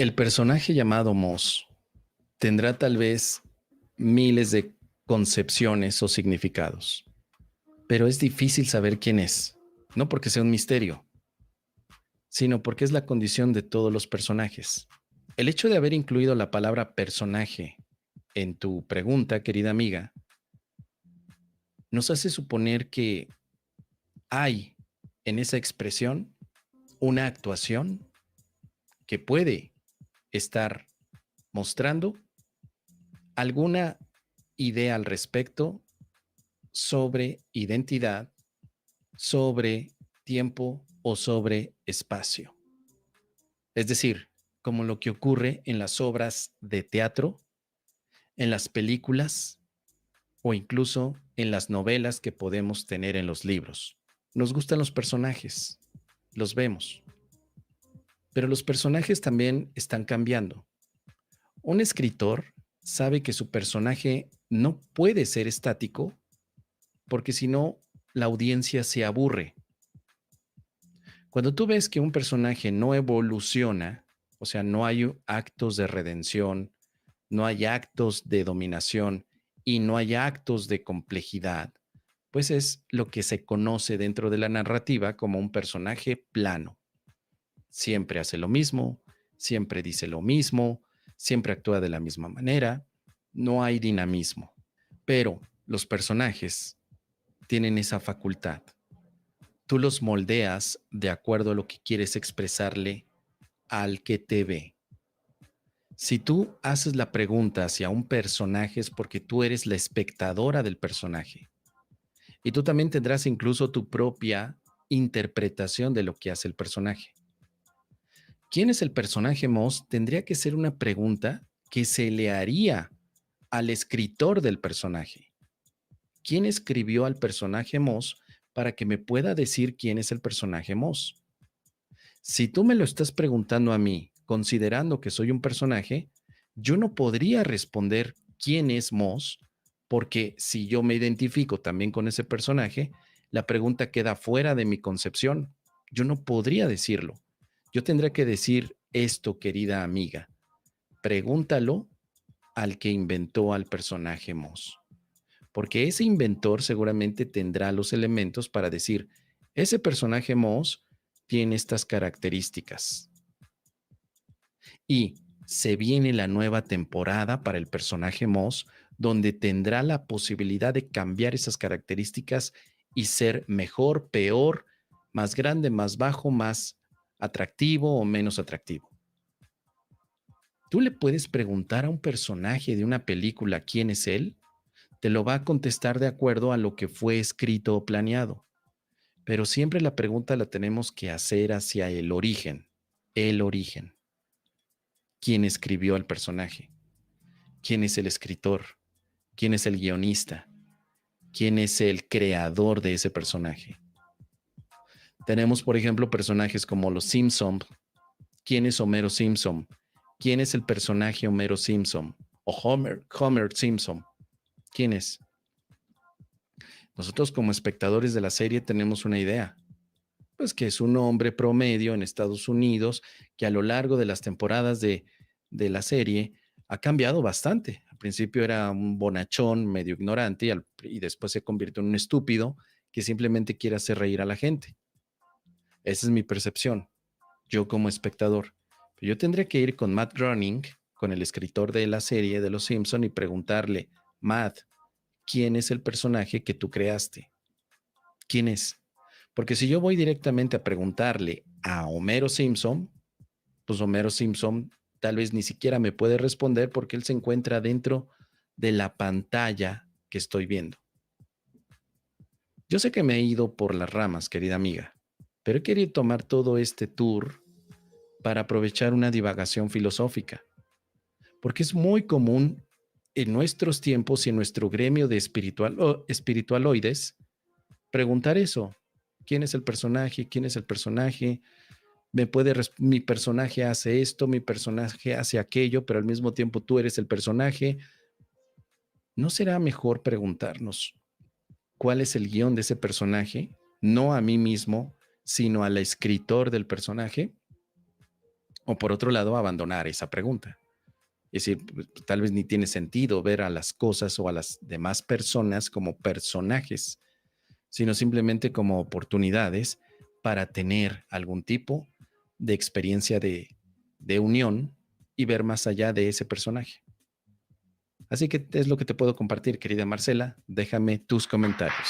El personaje llamado Moss tendrá tal vez miles de concepciones o significados, pero es difícil saber quién es, no porque sea un misterio, sino porque es la condición de todos los personajes. El hecho de haber incluido la palabra personaje en tu pregunta, querida amiga, nos hace suponer que hay en esa expresión una actuación que puede estar mostrando alguna idea al respecto sobre identidad, sobre tiempo o sobre espacio. Es decir, como lo que ocurre en las obras de teatro, en las películas o incluso en las novelas que podemos tener en los libros. Nos gustan los personajes, los vemos, pero los personajes también están cambiando. Un escritor sabe que su personaje no puede ser estático porque si no, la audiencia se aburre. Cuando tú ves que un personaje no evoluciona, o sea, no hay actos de redención, no hay actos de dominación y no hay actos de complejidad, pues es lo que se conoce dentro de la narrativa como un personaje plano. Siempre hace lo mismo, siempre dice lo mismo, siempre actúa de la misma manera, no hay dinamismo. Pero los personajes tienen esa facultad. Tú los moldeas de acuerdo a lo que quieres expresarle al que te ve. Si tú haces la pregunta hacia un personaje es porque tú eres la espectadora del personaje. Y tú también tendrás incluso tu propia interpretación de lo que hace el personaje. ¿Quién es el personaje Moss? Tendría que ser una pregunta que se le haría al escritor del personaje. ¿Quién escribió al personaje Moss para que me pueda decir quién es el personaje Moss? Si tú me lo estás preguntando a mí, considerando que soy un personaje, yo no podría responder quién es Moss, porque si yo me identifico también con ese personaje, la pregunta queda fuera de mi concepción. Yo no podría decirlo. Yo tendría que decir esto, querida amiga. Pregúntalo al que inventó al personaje Moss, porque ese inventor seguramente tendrá los elementos para decir, ese personaje Moss tiene estas características. Y se viene la nueva temporada para el personaje Moss, donde tendrá la posibilidad de cambiar esas características y ser mejor, peor, más grande, más bajo, más atractivo o menos atractivo. Tú le puedes preguntar a un personaje de una película quién es él, te lo va a contestar de acuerdo a lo que fue escrito o planeado. Pero siempre la pregunta la tenemos que hacer hacia el origen. El origen. ¿Quién escribió al personaje? ¿Quién es el escritor? ¿Quién es el guionista? ¿Quién es el creador de ese personaje? Tenemos, por ejemplo, personajes como los Simpson. ¿Quién es Homero Simpson? ¿Quién es el personaje Homero Simpson? O Homer Simpson. ¿Quién es? Nosotros como espectadores de la serie tenemos una idea, pues que es un hombre promedio en Estados Unidos que a lo largo de las temporadas de la serie ha cambiado bastante. Al principio era un bonachón medio ignorante y después se convirtió en un estúpido que simplemente quiere hacer reír a la gente. Esa es mi percepción, yo como espectador. Pero yo tendría que ir con Matt Groening, con el escritor de la serie de Los Simpson y preguntarle, Matt, ¿quién es el personaje que tú creaste? ¿Quién es? Porque si yo voy directamente a preguntarle a Homero Simpson, pues Homero Simpson tal vez ni siquiera me puede responder porque él se encuentra dentro de la pantalla que estoy viendo. Yo sé que me he ido por las ramas, querida amiga, pero he querido tomar todo este tour para aprovechar una divagación filosófica, porque es muy común en nuestros tiempos y en nuestro gremio de espiritualoides preguntar eso. ¿Quién es el personaje? ¿Quién es el personaje? Mi personaje hace esto, mi personaje hace aquello, pero al mismo tiempo tú eres el personaje. ¿No será mejor preguntarnos cuál es el guión de ese personaje? No a mí mismo, sino al escritor del personaje. O por otro lado, abandonar esa pregunta. Es decir, pues, tal vez ni tiene sentido ver a las cosas o a las demás personas como personajes, sino simplemente como oportunidades para tener algún tipo de experiencia de unión y ver más allá de ese personaje. Así que es lo que te puedo compartir, querida Marcela. Déjame tus comentarios.